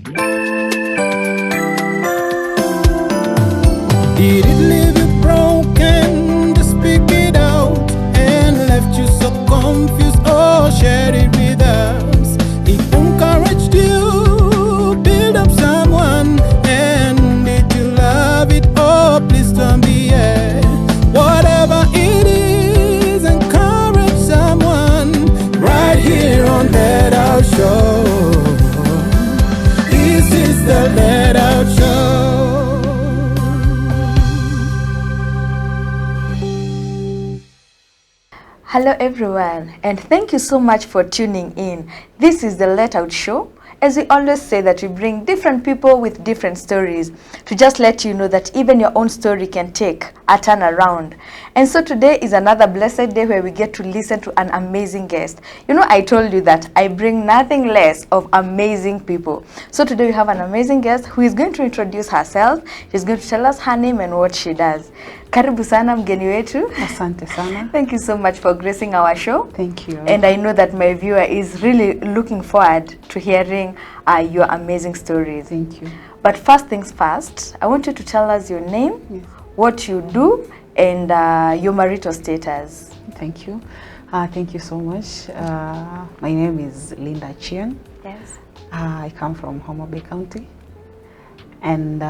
Did it leave you broken? Just speak it out. And left you so confused? Oh, share it with us. It encouraged you, build up someone. And did you love it? Oh, please don't be here. Whatever it is, encourage someone. Right here on Let Out Show. This is the Let Out Show. Hello everyone, and thank you so much for tuning in. This is the Let Out Show. As we always say that we bring different people with different stories to just let you know that even your own story can take a turn around. And so today is another blessed day where we get to listen to an amazing guest. You know, I told you that I bring nothing less of amazing people. So today we have an amazing guest who is going to introduce herself. She's going to tell us her name and what she does. Karibu sana mgeni wetu. Asante sana. Thank you so much for gracing our show. Thank you. And I know that my viewer is really looking forward to hearing your amazing stories. Thank you. But first things first, I want you to tell us your name, Yes. what you do, and your marital status. Thank you. Thank you so much. My name is Linda Chiang. Yes. I come from Homo Bay County. And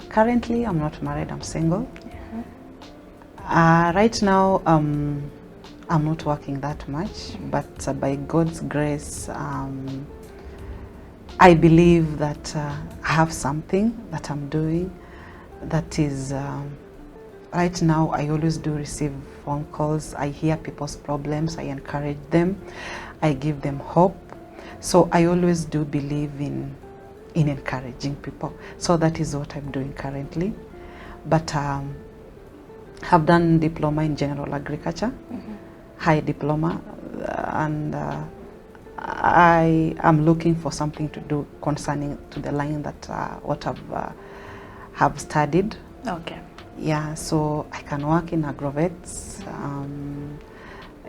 currently I'm not married, I'm single. Right now, I'm not working that much, but by God's grace, I believe that I have something that I'm doing that is, right now I always do receive phone calls. I hear people's problems, I encourage them, I give them hope. So I always do believe in encouraging people. So that is what I'm doing currently. But have done diploma in general agriculture, high diploma, and I am looking for something to do concerning to the line that what I've have studied. Okay. Yeah, so I can work in agrovets,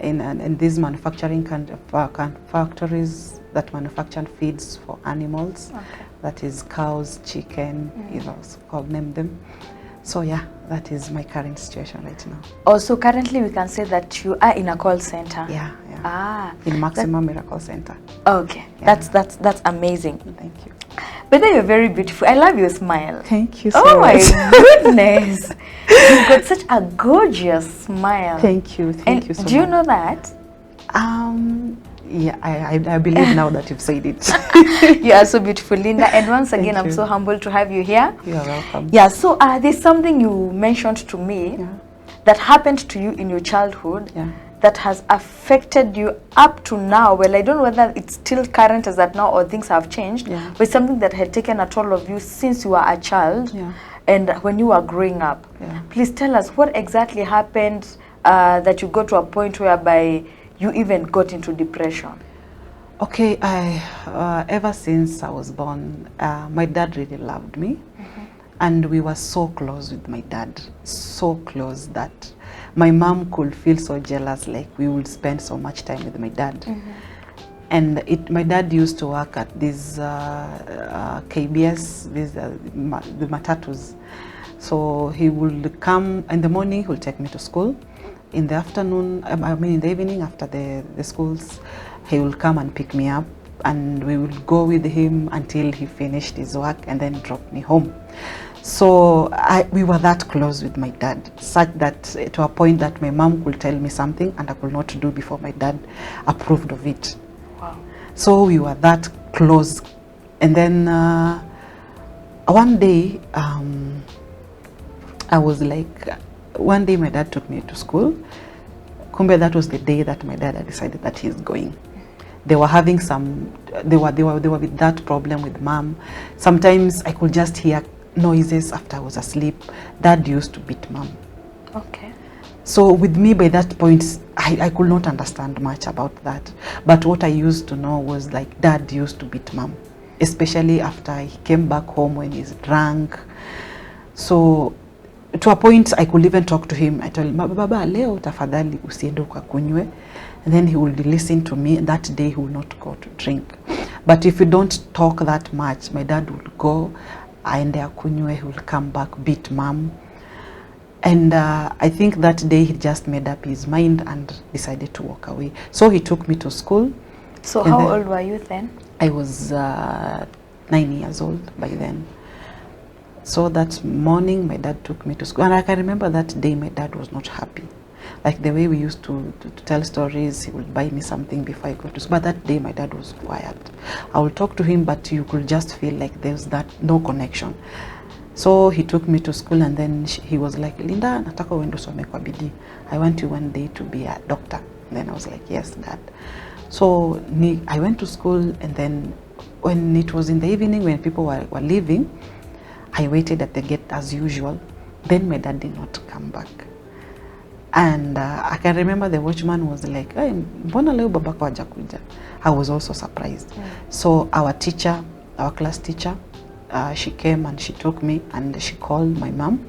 in these manufacturing factories that manufacture feeds for animals. Okay. That is cows, chicken, you know, so I'll name them. So yeah, that is my current situation right now. Also, currently we can say that you are in a call center. Yeah. Ah. In Maximum Miracle Center. Okay. Yeah. That's amazing. Thank you. But then you're very beautiful. I love your smile. Thank you so Oh my much. goodness. You've got such a gorgeous smile. Thank you. Thank you so much. Do you know that? Yeah, I believe now that you've said it. You are so beautiful, Linda. And once again, Thank I'm you. so humbled to have you here. You're welcome. Yeah, so there's something you mentioned to me that happened to you in your childhood that has affected you up to now. Well, I don't know whether it's still current as that now or things have changed, but it's something that had taken a toll of you since you were a child and when you were growing up. Please tell us what exactly happened that you got to a point whereby you even got into depression. Okay, ever since I was born, my dad really loved me. And we were so close with my dad, so close that my mom could feel so jealous, like we would spend so much time with my dad. And my dad used to work at these KBS, the matatus. So he would come in the morning, he would take me to school. In the afternoon, in the evening after the schools, he will come and pick me up and we will go with him until he finished his work and then drop me home. So we were that close with my dad, such that to a point that my mom could tell me something and I could not do before my dad approved of it. Wow. So we were that close. And then one day, I was like, one day my dad took me to school. Kumbe, that was the day that my dad had decided that he's going. They were having they were with that problem with mom. Sometimes I could just hear noises after I was asleep. Dad used to beat mom. Okay. So with me by that point, I could not understand much about that. But what I used to know was like dad used to beat mom, especially after he came back home when he's drunk. So to a point I could even talk to him. I told him, Baba, leo tafadhali usiende ukakunywe. And then he would listen to me. That day he would not go to drink. But if you don't talk that much, my dad would go, aende akunywe, he will come back, beat mom. And I think that day he just made up his mind and decided to walk away. So he took me to school. So how old were you then? I was 9 years old by then. So that morning my dad took me to school, and I can remember that day my dad was not happy. Like the way we used to tell stories, he would buy me something before I go to school. But that day my dad was quiet. I would talk to him, but you could just feel like there's that no connection. So he took me to school, and then he was like, Linda, nataka uende usome kwa bidii. I want you one day to be a doctor. And then I was like, yes, Dad. So I went to school, and then when it was in the evening, when people were leaving, I waited at the gate as usual. Then my dad did not come back. And I can remember the watchman was like, hey, mbona leo babako hajakuja? I was also surprised. So our teacher, our class teacher, she came and she took me and she called my mom,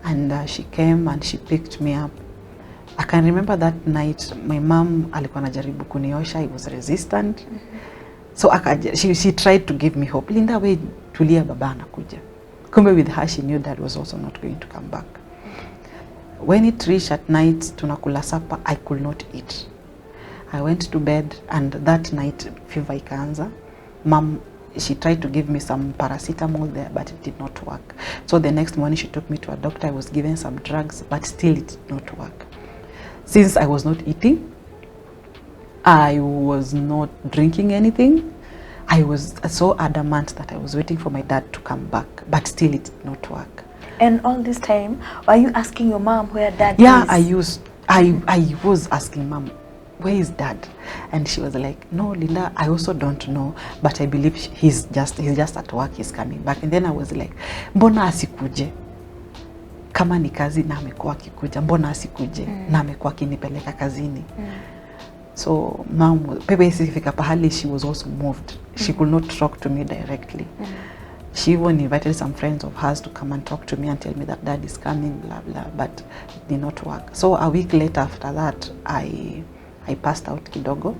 and she came and she picked me up. I can remember that night my mom alikuwa anajaribu kuniosha. I was resistant. So she tried to give me hope. Linda, we tulia, baba anakuja. Kumbe with her she knew Dad was also not going to come back. When it reached at night, tunakula supper, I could not eat. I went to bed, and that night fever ikaanza. Mom, she tried to give me some paracetamol there, but it did not work. So the next morning she took me to a doctor. I was given some drugs, but still it did not work. Since I was not eating, I was not drinking anything. I was so adamant that I was waiting for my dad to come back, but still it did not work. And all this time, were you asking your mom where Dad Yeah, is? I was asking Mom, where is Dad? And she was like, no, Linda, I also don't know, but I believe he's just at work, he's coming back. And then I was like, mbona asikuje? Kama ni kazi na amekuwa akikuja, mbona asikuje? Na amekuwa akinipeleka kazini. So Mom, pepe sifika pahali, she was also moved. She could not talk to me directly. She even invited some friends of hers to come and talk to me and tell me that Dad is coming, blah, blah, but it did not work. So a week later after that, I passed out kidogo.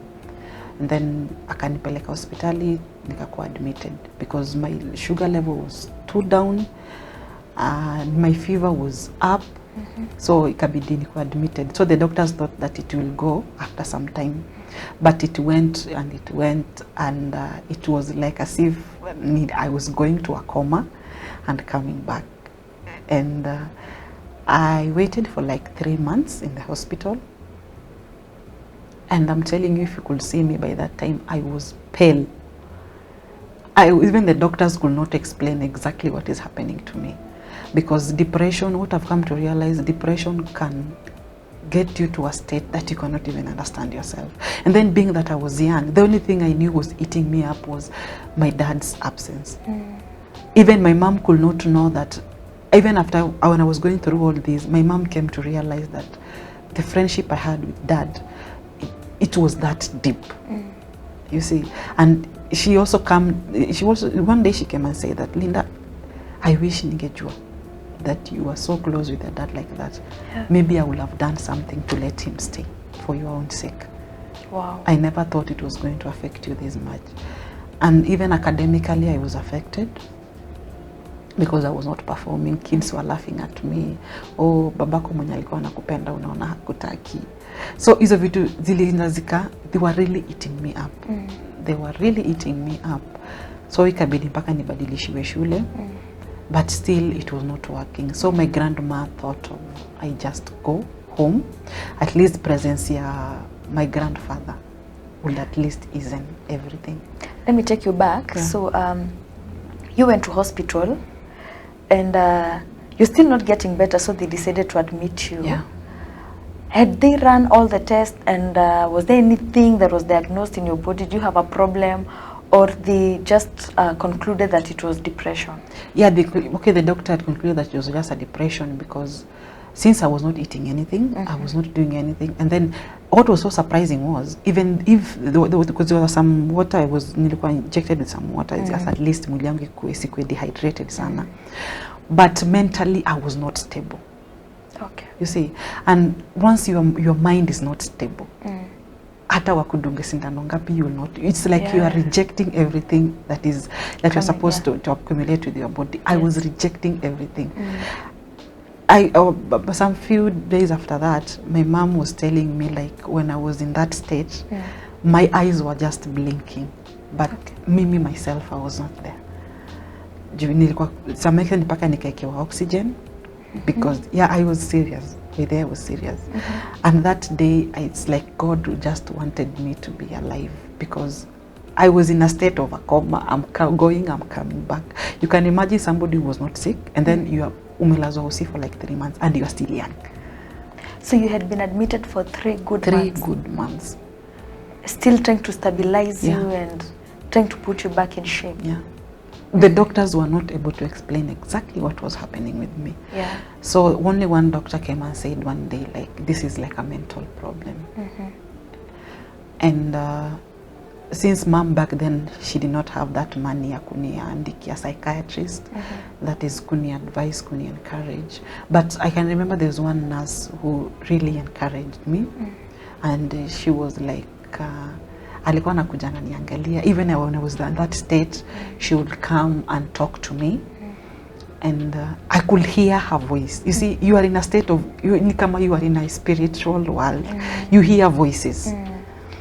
And then akanipeleka hospitali, nikakuwa admitted because my sugar level was too down and my fever was up. So ikabidi nikuwa admitted. So the doctors thought that it will go after some time. But it went and it went, and it was like as if I was going to a coma and coming back. And I waited for like 3 months in the hospital. And I'm telling you, if you could see me by that time, I was pale. Even the doctors could not explain exactly what is happening to me. Because depression, what I've come to realize, depression can get you to a state that you cannot even understand yourself. And then being that I was young, the only thing I knew was eating me up was my dad's absence. Even my mom could not know that. Even after, when I was going through all this, my mom came to realize that the friendship I had with Dad, it was that deep. You see. And she also one day she came and said that, Linda, I wish ningejua that you were so close with your dad like that. Maybe I would have done something to let him stay for your own sake. Wow. I never thought it was going to affect you this much. And even academically, I was affected because I was not performing. Kids were laughing at me. Oh, babako mwenye alikuwa anakupenda unaona hakutaki. So hizo vitu zilinazika, they were really eating me up. They were really eating me up. So ikabidi mpaka nibadilishiwe shule. But still it was not working. So my grandma thought of, I just go home. At least presence ya my grandfather would at least ease everything. Let me take you back. Yeah. So you went to hospital and you're still not getting better, so they decided to admit you. Yeah. Had they run all the tests, and was there anything that was diagnosed in your body? Did you have a problem? Or they just concluded that it was depression? Yeah, the doctor had concluded that it was just a depression because since I was not eating anything, I was not doing anything. And then what was so surprising was, even if, because there was some water, nilikuwa injected with some water, it's just at least mwili yangu isikuwe dehydrated sana. But mentally, I was not stable. Okay. You see, and once your mind is not stable, hata wakudunge sindano ngapi, you will not. It's like you are rejecting everything that you're supposed to accumulate with your body. I was rejecting everything. Some few days after that, my mom was telling me, like, when I was in that stage, my eyes were just blinking, but mimi myself, I was not there. Some extent mpaka nikaekewa oxygen, because I was serious. I was serious. And that day, it's like God just wanted me to be alive, because I was in a state of a coma. I'm going, I'm coming back. You can imagine somebody who was not sick, and then you are umelazwa hosi for like 3 months, and you are still young. So you had been admitted for 3 good months. 3 good months. Still trying to stabilize you and trying to put you back in shape. Yeah. The doctors were not able to explain exactly what was happening with me. Yeah. So only one doctor came and said one day, like, this is like a mental problem. And since mom back then, she did not have that money, a psychiatrist, that is kuni advise, kuni encourage. But I can remember there's one nurse who really encouraged me, and she was like, alikuwa anakuja ananiangalia. Even when I was in that state, she would come and talk to me, and I could hear her voice. You see, you are in a state of, you are in a spiritual world. You hear voices.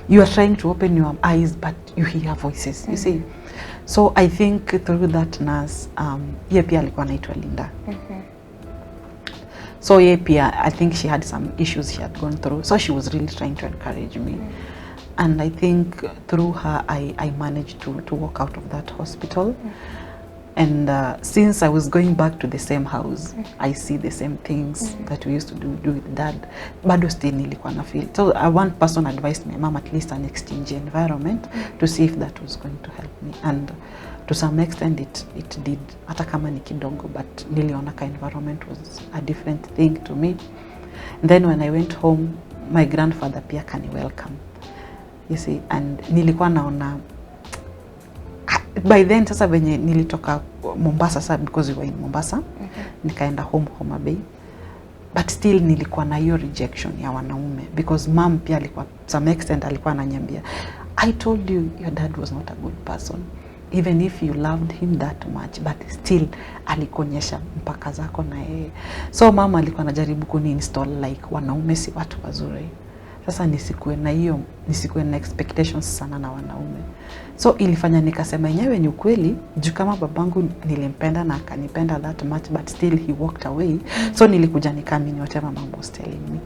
You are trying to open your eyes, but you hear voices. You see. So I think through that nurse, ye pia alikuwa anaitwa Linda. So ye pia, I think she had some issues she had gone through. So she was really trying to encourage me. And I think through her, I managed to walk out of that hospital. And since I was going back to the same house, I see the same things that we used to do with dad. Bado still nilikuwa na feel. So one person advised my mom at least an exchange environment to see if that was going to help me. And to some extent it did. Hata kama ni kidogo, but niliona ka environment was a different thing to me. And then when I went home, my grandfather pia kani welcome. You see, and nilikuwa naona, by then sasa venye nilitoka Mombasa sasa, because we were in Mombasa, nikaenda Homa Bay, but still nilikuwa na hiyo rejection ya wanaume, because mom pia alikuwa some extent alikuwa ananiambia, I told you your dad was not a good person, even if you loved him that much, but still alikonyesha mpaka zako na yeye. So mama alikuwa anajaribu kuni install like wanaume si watu wazuri. Sasa nisikuwe na expectations sana na wanaume. So ilifanya nikasema yenyewe ni ukweli, juu kama babangu nilimpenda na akanipenda that much, but still he walked away. So nilikuja nikamini whatever mom was telling me.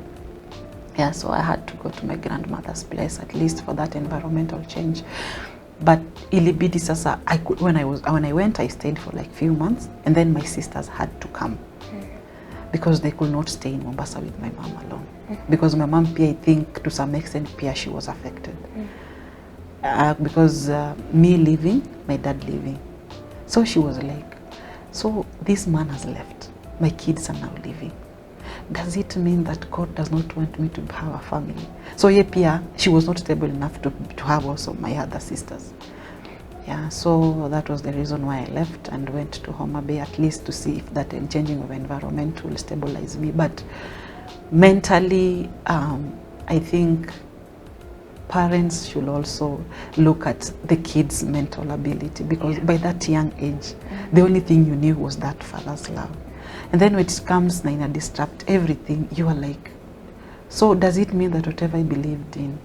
Yeah, so I had to go to my grandmother's place at least for that environmental change. But ilibidi sasa, when I went, I stayed for like few months, and then my sisters had to come. Because they could not stay in Mombasa with my mom alone. Because my mom, I think, to some extent, she was affected. Because me leaving, my dad leaving. So she was like, so this man has left. My kids are now leaving. Does it mean that God does not want me to have a family? So she was not stable enough to have also my other sisters. Yeah, so that was the reason why I left and went to Homa Bay, at least to see if that changing of environment will stabilize me. But mentally, I think parents should also look at the kids' mental ability, because by that young age, the only thing you knew was that father's love. And then when it comes to disrupt everything, you are like, so does it mean that whatever I believed in,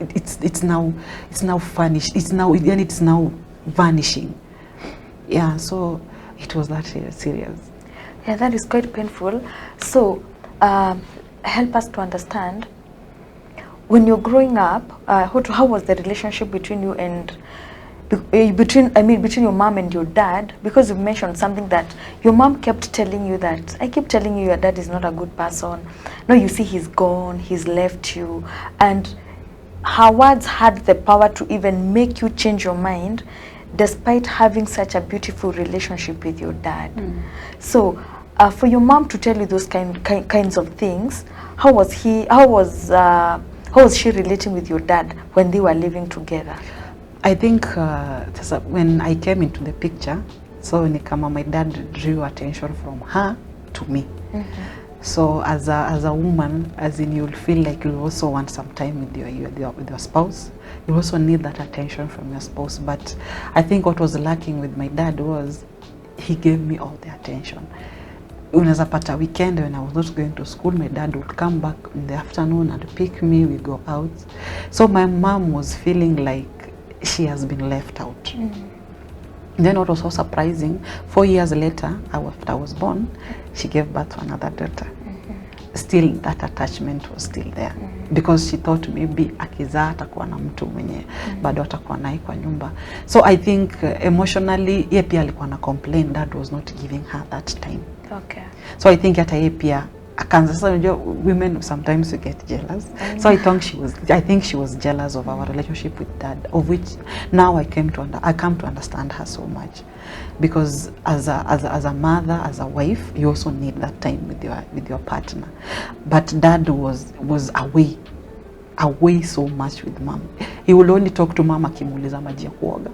it's now vanished, it's now vanishing? Yeah, so it was that serious. Yeah, that is quite painful. So help us to understand, when you're growing up, how was the relationship between you and between your mom and your dad? Because you mentioned something that your mom kept telling you, that I keep telling you your dad is not a good person. No, you see, he's gone, he's left you, and her words had the power to even make you change your mind, despite having such a beautiful relationship with your dad. So for your mom to tell you those kinds of things, how was she relating with your dad when they were living together? I think when I came into the picture, so my dad drew attention from her to me. So as a woman, as in, you'll feel like you also want some time with your spouse. You also need that attention from your spouse. But I think what was lacking with my dad was he gave me all the attention. Unaweza pata weekend when I was not going to school, my dad would come back in the afternoon and pick me, we go out. So my mom was feeling like she has been left out. Then what was so surprising, 4 years later, after I was born, she gave birth to another daughter. Still that attachment was still there. Because she thought maybe akizaa atakuwa na mtu mwenye bado atakuwa naye kwa nyumba. So I think emotionally, yeye pia alikuwa na complain dad was not giving her that time. Okay. So I think hata yeye pia akaanza sasa, unajua women sometimes we get jealous. So I think she was jealous of our relationship with dad, of which now I come to understand her so much. Because as a mother, as a wife, you also need that time with your partner. But dad was away so much with mom. He will only talk to mama akimuuliza maji ya kuoga.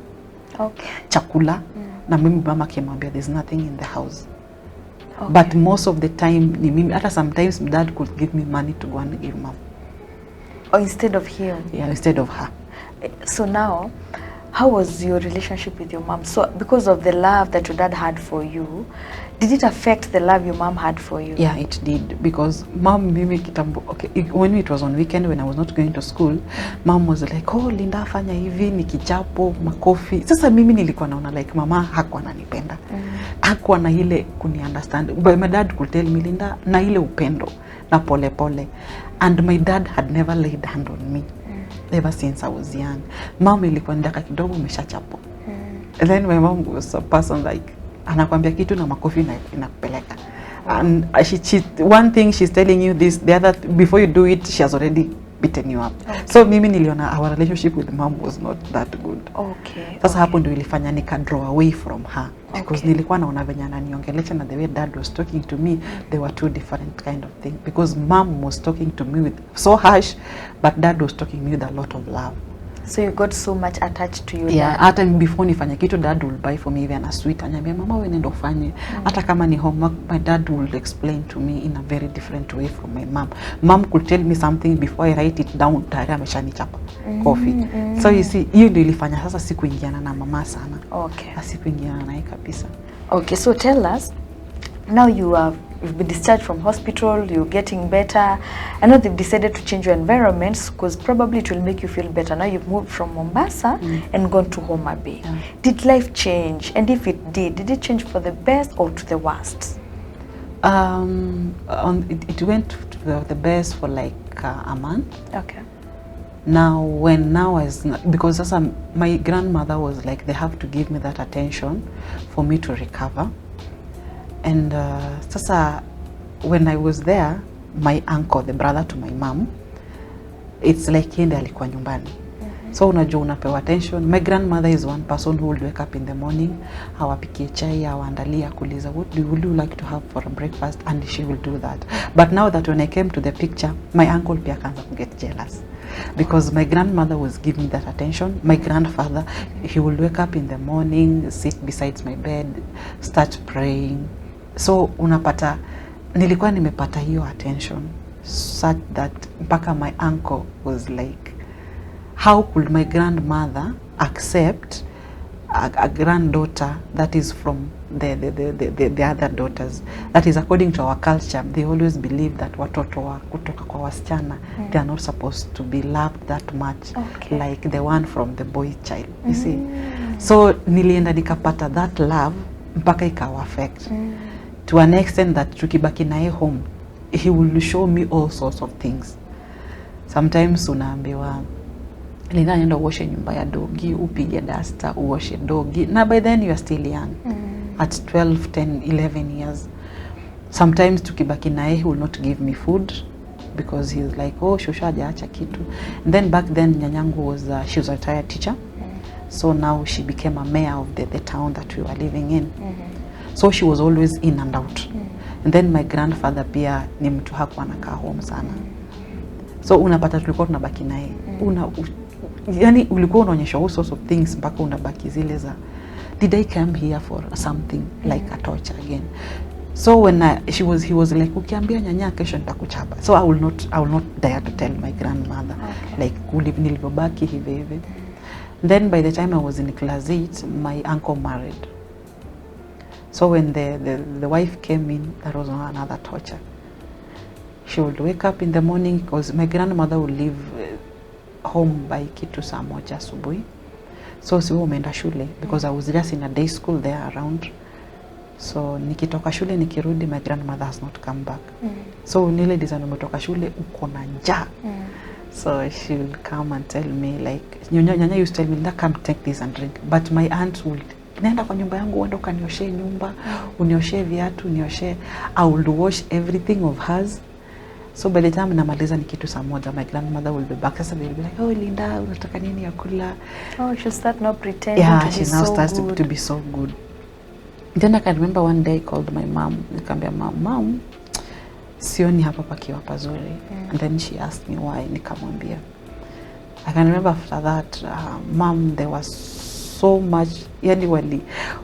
Okay. Chakula. Na mimi mama akimwambia there's nothing in the house. Okay. But most of the time, hata sometimes dad could give me money to go and give mom. Or instead of him? Yeah, instead of her. So now, how was your relationship with your mom? So because of the love that your dad had for you, did it affect the love your mom had for you? Yeah, it did. Because mom, mimi kitambo, okay, when it was on weekend when I was not going to school, mom was like, oh, Linda fanya hivi, nikichapo, makofi. Sasa mimi nilikuwa naona like mama hakuwa ananipenda. Hakuwa na ile kuni understand. But my dad could tell me, Linda, na ile upendo, na pole pole. And my dad had never laid hand on me. Ever since I was young. Mom ilikuwa ndaka kidogo umeshachapo. And then my mom was a person like, anakwambia kitu na makofi inakupeleka. And one thing she's telling you this, the other, before you do it, she has already beaten you up. Okay. So mimi niliona our relationship with mom was not that good. Okay. Sasa hapo ndio ilifanya nika draw away from her. Because Okay. nilikuwa naona venye ananiongelesha na the way dad was talking to me, they were two different kind of thing. Because mom was talking to me with so harsh, but dad was talking to me with a lot of love. So you got so much attached to your Yeah, dad? hata before nifanye kitu, dad will buy for me even a sweet. Anyambia, mama wewe nenda ufanye. Hata kama ni homework, my dad will explain to me in a very different way from my mom. Mom could tell me something before I write it down, tayari ameshanichapa coffee. So you see, hiyo ndio ilifanya sasa sikuingiana na mama sana. Okay. Sikuingiana naye kabisa. Okay, so tell us, now you've been discharged from hospital, you're getting better. I know they've decided to change your environments because probably it will make you feel better. Now you've moved from Mombasa and gone to Homa Bay. Yeah. Did life change? And if it did it change for the best or to the worst? It went to the best for like a month. Okay. Because my grandmother was like, they have to give me that attention for me to recover. And sasa when I was there, my uncle, the brother to my mom, it's like yeye ndiye alikuwa nyumbani. So unajua unapewa attention. My grandmother is one person who would wake up in the morning, awapikie chai, awaandalia, kuuliza what would you like to have for a breakfast, and she will do that. But now that when I came to the picture, my uncle pia akaanza to get jealous. Because my grandmother was giving me that attention. My grandfather, he would wake up in the morning, sit beside my bed, start praying. So unapata, nilikuwa nimepata hiyo attention such that mpaka my uncle was like, how could my grandmother accept a granddaughter that is from the other daughters? That is according to our culture. They always believe that watoto wa kutoka kwa wasichana, they are not supposed to be loved that much, Okay. like the one from the boy child, you see. So nilienda nikapata that love mpaka ikawa affect to an extent that tukibaki naye home, he will show me all sorts of things. Sometimes unaambiwa, Lina nenda uoshe nyumba ya dogi, upige duster, uoshe dogi. Na by then you are still young. At 12, 10, 11 years. Sometimes tukibaki naye, he will not give me food because he was like, oh, shusha hajaacha kitu. And then back then nyanyangu was she was a retired teacher. So now she became a mayor of the town that we were living in. So she was always in and out. And then my grandfather pia ni mtu hakuwa anakaa home sana. So unapata tulikuwa tunabaki naye. Yani ulikuwa unaonyesha all sorts of things mpaka unabaki zile za, did I come here for something like a torture again? So when he was like, ukiambia nyanya kesho nitakuchapa. So I will not dare to tell my grandmother. Okay. Like nilibobaki hivi. Then by the time I was in class 8, my uncle married. So when the wife came in, that was another torture. She would wake up in the morning because my grandmother would leave home by kitu saa moja asubuhi. So si umeenda shule because I was just in a day school there around. So nikitoka shule nikirudi, my grandmother has not come back. So nile design umetoka shule uko na njaa. So she will come and tell me like, nyanya used to tell me, come take this and drink. But my aunt would, nenda kwa nyumba yangu uende ukanioshe nyumba, unioshe viatu, unioshe. I would wash everything of hers. So by the time namaliza ni kitu saa moja, my grandmother will be back. Sasa they'll be like, oh Linda, unataka nini ya kula? Oh, she'll start now pretending to be so good. Yeah, she now starts to be so good. Then I can remember one day I called my mom. Nikamwambia mom, sioni hapa pakiwa pazuri. And then she asked me why. Nikamwambia. I can remember after that, mom, there was so much. Yani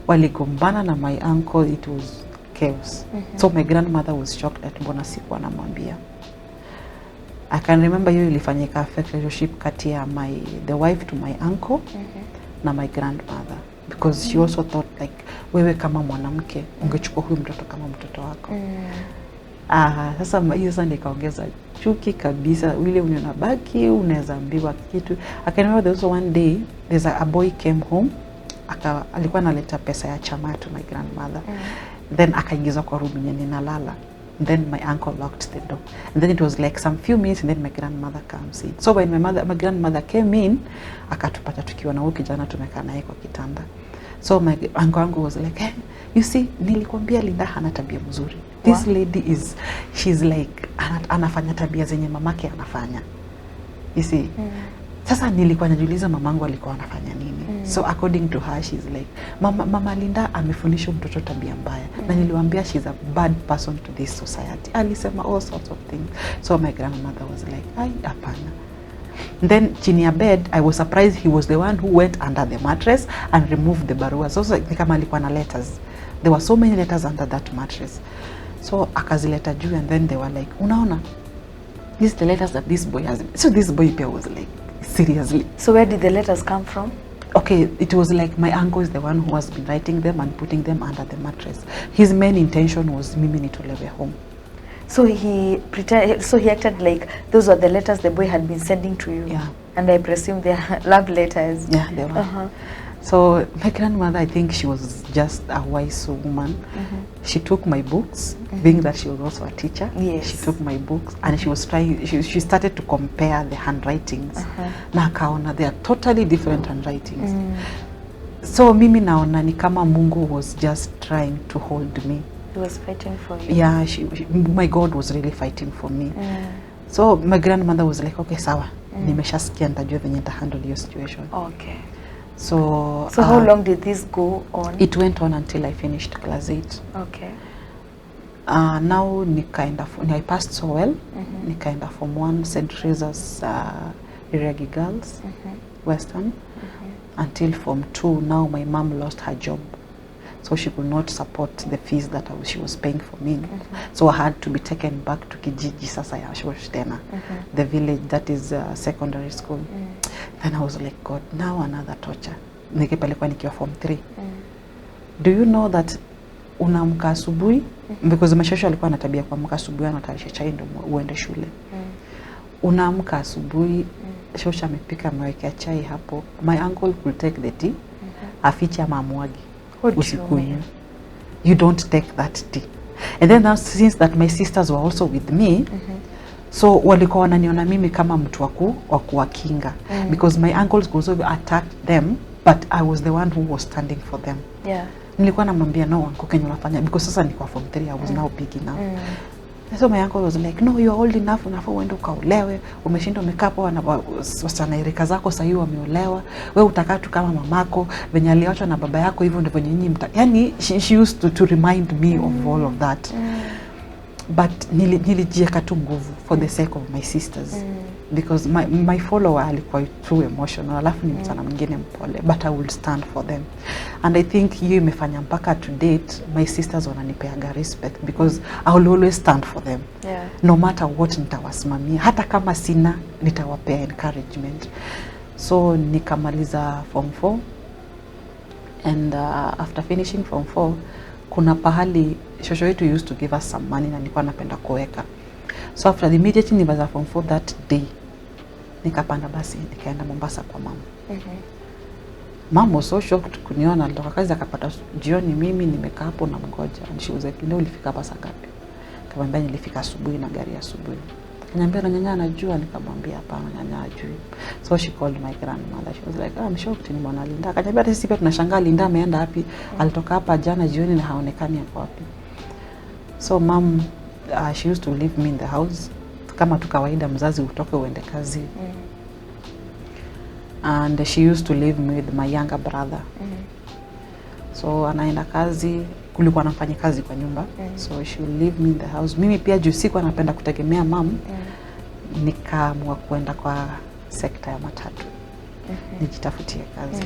waligombana na my uncle. It was chaos. So my grandmother was shocked that mbona sikuwa namwambia. I can remember hiyo ilifanyika affect relationship kati ya the wife to my uncle na my grandmother. Because she also thought like, wewe kama mwanamke ungechukua huyu mtoto kama mtoto wako. Sasa hiyo sasa nikaongeza chuki kabisa, ile unabaki unaweza ambiwa kitu. I can remember there was one day there's a boy came home, alikuwa analeta pesa ya chama to my grandmother. Then akaingiza kwa room yenye ninalala. Then my uncle locked the door. And then it was like some few minutes and then my grandmother comes in. So when my grandmother came in, akatupata tukiwa na huyo kijana tumekaa naye kwa kitanda. So my uncle was like, hey, you see, nilikwambia Linda hana tabia mzuri. This lady she's like, anafanya tabia zenye mamake anafanya. You see? Sasa nilikuwa najiuliza mamangu alikuwa anafanya nini. So according to her, she's like, mama Linda amefundisha mtoto tabia mbaya. Na niliwaambia she's a bad person to this society. Alisema all sorts of things. So my grandmother was like, ai hapana. Then chini ya bed, I was surprised he was the one who went under the mattress and removed the barua. So ni kama alikuwa na letters. There were so many letters under that mattress. So akazileta juu and then they were like, unaona, these the letters that this boy has. So this boy was like, seriously. So where did the letters come from? Okay, it was like my uncle is the one who has been writing them and putting them under the mattress. His main intention was mimi nitolewe home. So he acted like those were the letters the boy had been sending to you. Yeah. And I presume they are love letters. Yeah, they were. So my grandmother, I think she was just a wise woman. She took my books, being that she was also a teacher. Yes. She took my books and she was trying, she started to compare the handwritings. Na akaona they are totally different handwritings. So mimi naona ni kama Mungu was just trying to hold me. He was fighting for you. Yeah, my God was really fighting for me. So my grandmother was like, okay, sawa. Nimeshasikia nitajua venye nitahandle hiyo situation. Okay. So how long did this go on? It went on until I finished class 8. Okay. Now I passed so well. Nikaenda form 1 St. Teresa's Iregi Girls, Western. Until form 2, now my mom lost her job. So she could not support the fees that she was paying for me. So I had to be taken back to Kijiji sasa ya Shorshtena, the village that is secondary school. Then I was like, God, now another torture. Nikipelekwa nikiwa form 3. Do you know that unaamka asubuhi? Because mashosho alikuwa na tabia kuamka asubuhi anatayarisha chai ndio uende shule. Unaamka asubuhi, shosho amepika ameweka chai hapo. My uncle could take the tea, afiche ama amwagi. Usikunywe. You don't take that tea. And then now, since that my sisters were also with me, so walikuwa wananiona mimi kama mtu wa kuwakinga. Because my uncles also attacked them, but I was the one who was standing for them. Yeah. Nilikuwa namwambia no uncle kenye unafanya because sasa niko form 3, I was now big enough. So my uncle was like, no, you are old enough, unafaa uende ukaolewe, umeshinda umekaa hapo na wasichana rika zako sasa hivi wameolewa, wewe utakaa tu kama mamako, venye aliachwa na baba yako hivyo ndivyo nyinyi yani she used to remind me of all of that. But nilijieka tu nguvu for the sake of my sisters. because my follower alikuwa too emotional, alafu ni msana mwingine mpole, but I will stand for them. And I think hiyo imefanya mpaka to date my sisters wananipeaga respect because I will always stand for them. Yeah. No matter what nitawasimamia, hata kama sina nitawapea encouragement. So nikamaliza form 4 and after finishing form 4 kuna pahali shosho yetu used to give us some money na nilikuwa napenda kuweka. So after the immediately nibaza form 4 that day, nikapanda basi nikaenda Mombasa kwa mama. Mama was so shocked kuniona, alitoka kazi akapata jioni mimi nimekaa hapo na mgoja. And she was like, "Leo ulifika hapa saa ngapi?" Nikamwambia nilifika asubuhi na gari asubuhi. Akaniambia na nyanya anajua, nikamwambia hapana nyanya hajui. So she called my grandmother. She was like, "I'm shocked ni mwana Linda." Akaniambia hata sisi pia tunashangaa Linda ameenda wapi? Alitoka hapa jana jioni na haonekani yako wapi. So mom she used to leave me in the house kama tu kawaida mzazi utoke uende kazi. And she used to leave me with my younger brother. So anaenda kazi, kulikuwa anafanya kazi kwa nyumba. So she will leave me in the house. Mimi pia juu sikuwa napenda kutegemea mom, nikaamua kwenda kwa sekta ya matatu. Nijitafutie kazi.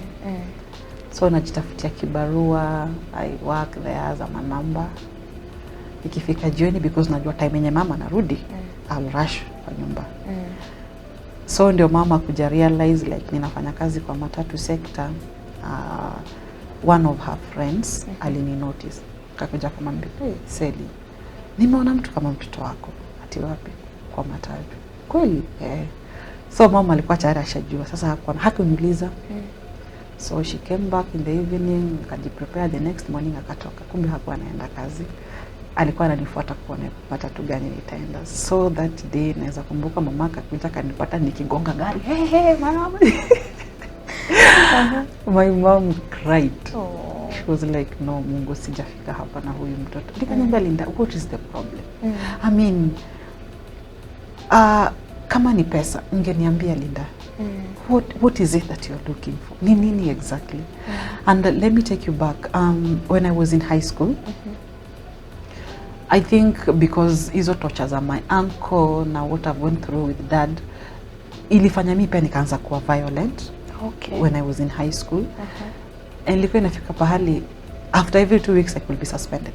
So najitafutia kibarua, I work there as a number. Ikifika jioni because najua time yenye mama narudi, I'll rush kwa nyumba. So ndio mama kuja realize like ninafanya kazi kwa matatu sector. One of her friends alini notice. Akakuja kumwambia, "Hey, Sally, nimeona mtu kama mtoto wako." Ati wapi? Kwa matatu. Kweli? So mama alikuwa tayari ashajua. Sasa hakuniuliza. So she came back in the evening, akajiprepare the next morning akatoka. Kumbe hakuwa anaenda kazi. Alikuwa ananifuata kuona matatu gani nitaenda. So that day naweza kumbuka mama akakuja kanipata nikigonga gari. Hey mama. My mom cried. She was like, "No, Mungu sijafika hapa na huyu mtoto." Nikaniambia Linda, what is the problem? I mean, kama ni pesa, ungeniambia Linda. What is it that you're looking for? Nini exactly? And let me take you back. When I was in high school, I think because hizo tortures are my uncle na what I've went through with dad, ilifanya mimi pia nikaanza kuwa violent. When I was in high school. And ilikuwa inafika pahali after every 2 weeks I could be suspended.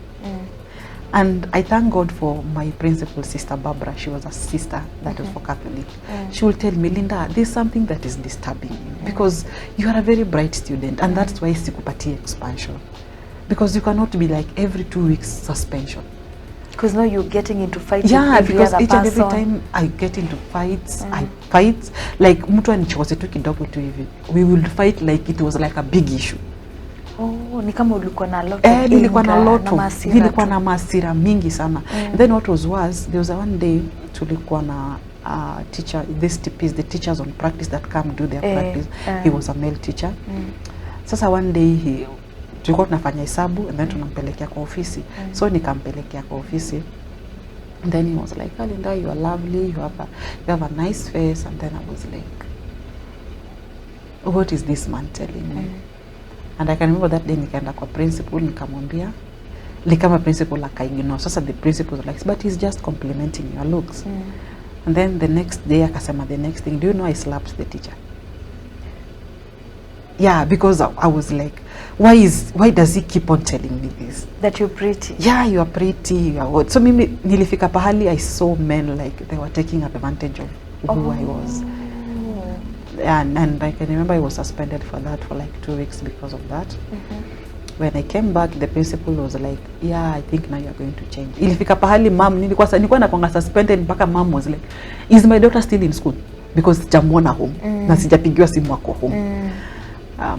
And I thank God for my principal sister Barbara. She was a sister that was for Catholic. She will tell me, "Linda, there's something that is disturbing you because you are a very bright student and that's why sikupatia expansion. Because you cannot be like every 2 weeks suspension." Because now you're getting into fights with every because each and every time I get into fights, I fight like mtu anichokose tu kidogo tu hivi. We will fight like it was like a big issue. Ni kama ulikuwa na lot of nilikuwa na masira mingi sana. And then what was worse, there was one day tulikuwa na teacher, the teachers on practice that come do their practice. He was a male teacher. Sasa one day tulikuwa tunafanya hesabu and then tunampelekea kwa ofisi. So nikampelekea kwa ofisi. And then he was like, "Linda, you are lovely, you have a nice face." And then I was like, "What is this man telling me?" And I can remember that day nikaenda kwa principal nikamwambia, kama principal akaignore. Sasa the principal was like, "But he's just complimenting your looks." And then the next day akasema the next thing, "Do you know I slapped the teacher?" Yeah, because I was like, why does he keep on telling me this? That you're pretty. Yeah, you are pretty, you are what. So mimi nilifika pahali I saw men like they were taking advantage of who I was. And I can remember I was suspended for that for like 2 weeks because of that. When I came back, the principal was like, "Yeah, I think now you're going to change." Ilifika pahali mom, nilikuwa nakwanga suspended mpaka mom was like, "Is my daughter still in school?" Because sijamuona home. Na sijapigiwa simu ako home.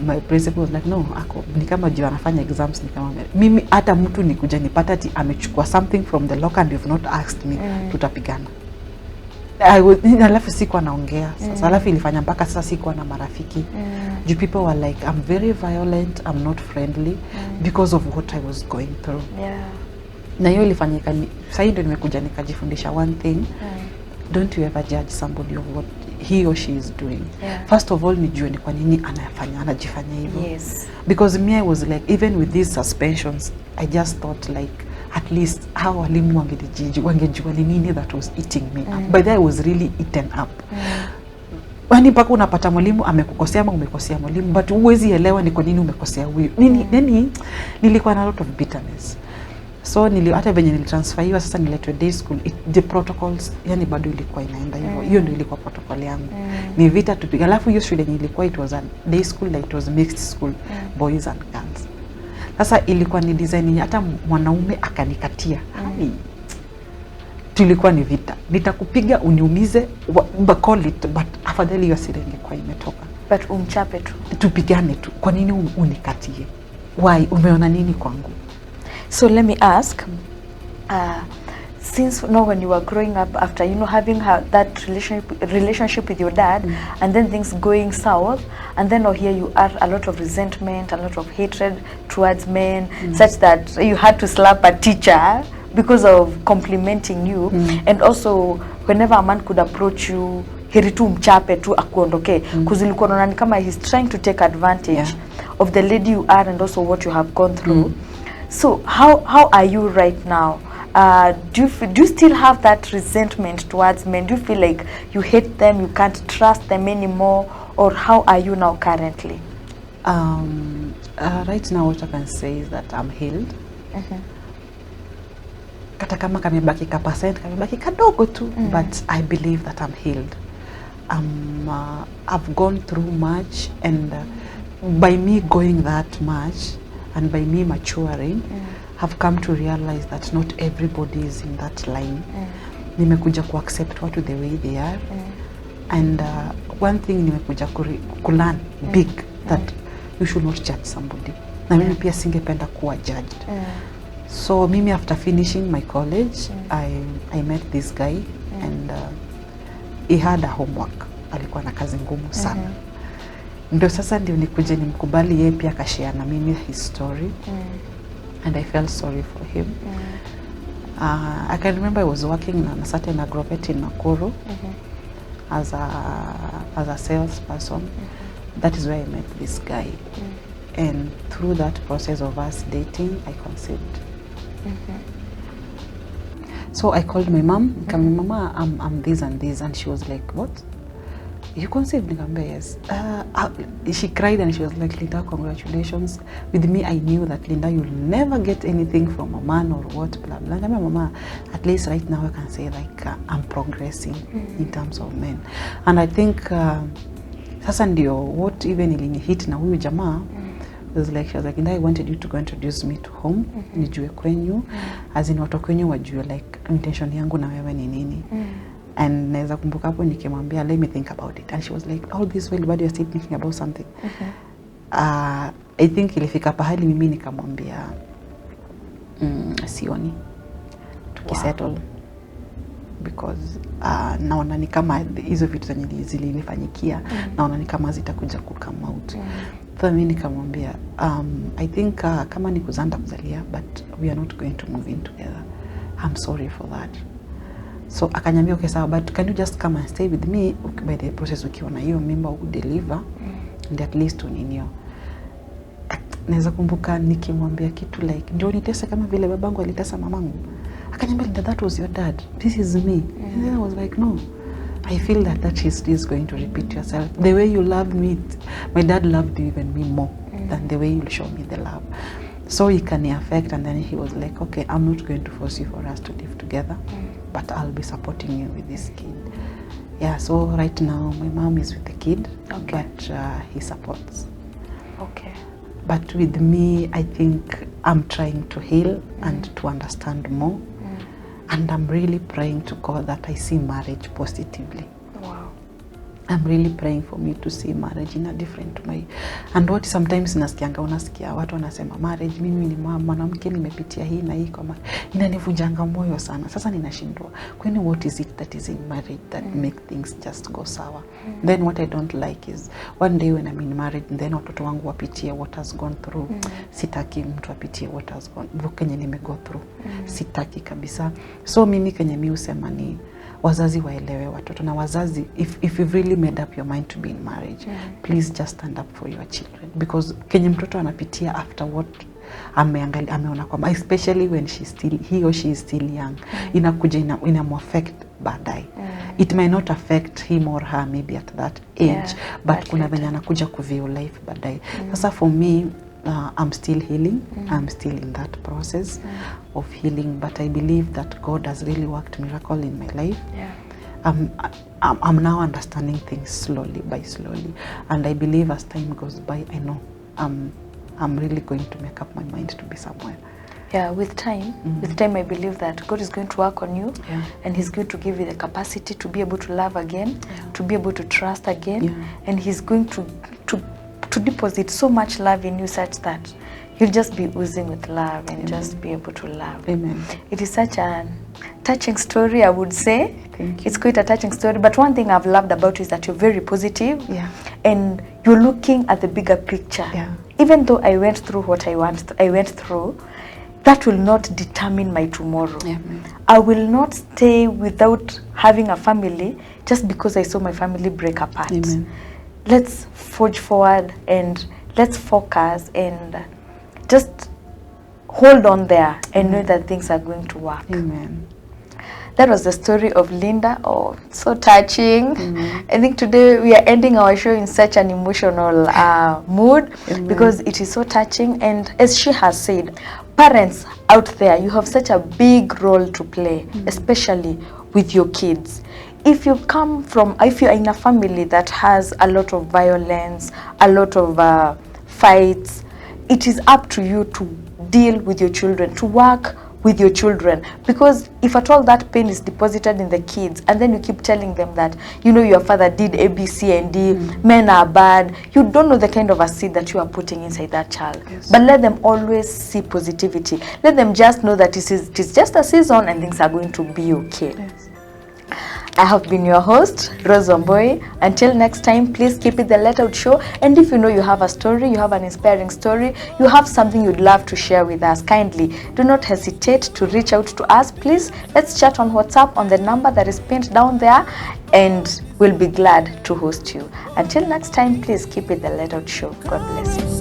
My principal was like, "No, ako ni kama juu anafanya exams." Ni kama mimi hata mtu nikuja nipata ati amechukua something from the locker and you've not asked me, tutapigana. Alafu sikuwa naongea. Sasa alafu ilifanya mpaka sasa sikuwa na marafiki. You people were like, "I'm very violent, I'm not friendly because of what I was going through." Na hiyo ilifanyika sasa ndio nimekuja nikajifundisha one thing. Don't you ever judge somebody of what he or she is doing. First of all, nijue ni kwa nini anajifanya hivyo. Because me I was like, even with these suspensions, I just thought like at least how walimu wangejua ni nini that was eating me up. By the way, I was really eaten up. Wani mpaka unapata mwalimu amekukosea ama umekosea mwalimu, but huwezi elewa ni kwa nini umekosea huyu. Nini nilikuwa na lot of bitterness. So hata venye nilitransferiwa sasa niletwe day school, the protocols yani bado ilikuwa inaenda hivyo. Hiyo ndio ilikuwa protocol yangu. Ni vita tupiga. Alafu hiyo shule nilikuwa, it was a day school, like it was mixed school, boys and girls. Sasa ilikuwa ni design hata mwanaume akanikatia. Tulikuwa ni vita. Nitakupiga uniumize, call it, but afadhali hiyo asili ingekuwa imetoka. But umchape tu. Tupigane tu. Kwa nini unikatie? Why? Umeona nini kwangu? So let me ask, since when you were growing up, after having that relationship with your dad, and then things going south, and then here you are, a lot of resentment, a lot of hatred towards men, such that you had to slap a teacher because of complimenting you, and also whenever a man could approach you, heri tu mchape tu akuondoke, kuzilikuwa unaona ni kama he's trying to take advantage of the lady you are and also what you have gone through. So how are you right now? Do you still have that resentment towards men? Do you feel like you hate them, you can't trust them anymore, or how are you now currently? Right now what I can say is that I'm healed. Kata kama kamebaki ka percent, kamebaki kadogo tu, but I believe that I'm healed. I've gone through much, and by me going that much and by me maturing, have come to realize that not everybody is in that line. Nimekuja ku accept watu the way they are, and one thing nimekuja kulearn big, that you should not judge somebody. Na mimi pia singependa kuwa judged. So mimi after finishing my college, I met this guy, and he had a homework. Alikuwa na kazi ngumu sana. Ndio sasa ndio nikuje nimkubali yeye pia akashare na mimi his story. And I felt sorry for him. I can remember I was working in a certain agrovet in Nakuru as a salesperson. That is where I met this guy. And through that process of us dating, I conceived. So I called my mom, Mama, I'm this and this, and she was like, what? You conceived? Yes. She cried and she was like, Linda, congratulations. With me, I knew that, Linda, you'll never get anything from a man or what, blah, blah. And Mama, at least right now I can say like I'm progressing in terms of men. And I think, sasa ndio, what even ilinihit na huyu jamaa, was like, she was like, Linda, I wanted you to go introduce me to home, nijue kwenyu, as in watu kwenyu wajue like intention yangu na wewe ni nini. And naweza kumbuka hapo nikimwambia, let me think about it, and she was like, all this while, but you're still thinking about something. I think ilifika pahali mimi nikamwambia sioni tukisettle, because naona ni kama hizo vitu zenye zilinifanyikia naona ni kama zitakuja ku come out. So mimi nikamwambia I think kama ni kuzanda kuzalia, but we are not going to move in together. I'm sorry for that. So akanyambia, okay sawa, but can you just come and stay with me by the process ukiwa na hiyo mimba udeliver, and at least uninio. Naweza kumbuka nikimwambia kitu like, ndio nitesa kama vile babangu alitesa mamangu. Akanyambia, that was your dad, this is me. And then I was like, no, I feel that history is going to repeat yourself. The way you loved me, my dad loved you even me more than the way you show me the love. So it can affect, and then he was like, okay, I'm not going to force you for us to live together, but I'll be supporting you with this kid. Yeah, so right now my mom is with the kid, but he supports. Okay. But with me, I think I'm trying to heal and to understand more. And I'm really praying to God that I see marriage positively. Wow. I'm really praying for me to see marriage in a different way. And what sometimes unasikia watu wanasema marriage, mimi ni mwanamke nimepitia hii na hii, kama inanivunjanga moyo sana. Sasa ninashindwa, kwani what is it that is in marriage that make things just go sour? Then what I don't like is one day when I'm in marriage, then watoto wangu wapitie what has gone through. Sitaki mtu apitie what has gone kenye nimego through. Sitaki kabisa. So mimi kenye mimi usema ni wazazi waelewe watoto, na wazazi, if you've really made up your mind to be in marriage, please just stand up for your children, because kenye mtoto anapitia after what ameona kwamba especially when he or she is still young, inakuja inamuaffect baadaye. It may not affect him or her maybe at that age, but kuna venye anakuja kuview life baadaye. Sasa for me, I'm still healing. I'm still in that process of healing, but I believe that God has really worked miracle in my life. I'm now understanding things slowly by slowly, and I believe as time goes by, I know I'm really going to make up my mind to be somewhere. Yeah, with time, I believe that God is going to work on you, and He's going to give you the capacity to be able to love again, to be able to trust again, and He's going to deposit so much love in you such that you'll just be oozing with love and just be able to love. Amen. It is such a touching story, I would say. Thank you. It's quite a touching story, but one thing I've loved about you is that you're very positive, and you're looking at the bigger picture. Even though I went through what I went through, that will not determine my tomorrow. I will not stay without having a family just because I saw my family break apart. Let's forge forward and let's focus and just hold on there and know that things are going to work. Amen. That was the story of Linda. Oh, so touching. I think today we are ending our show in such an emotional mood because it is so touching. And as she has said, parents out there, you have such a big role to play, especially with your kids. If you're in a family that has a lot of violence, a lot of fights, it is up to you to deal with your children, to work with your children, because if at all that pain is deposited in the kids and then you keep telling them that, you know, your father did A, B, C, and D, men are bad, you don't know the kind of a seed that you are putting inside that child. But let them always see positivity. Let them just know that it is just a season and things are going to be okay. I have been your host, Rose Wambui. Until next time, please keep it the Let Out Show. And if you know you have a story, you have an inspiring story, you have something you'd love to share with us, kindly do not hesitate to reach out to us. Please, let's chat on WhatsApp on the number that is pinned down there, and we'll be glad to host you. Until next time, please keep it the Let Out Show. God bless you.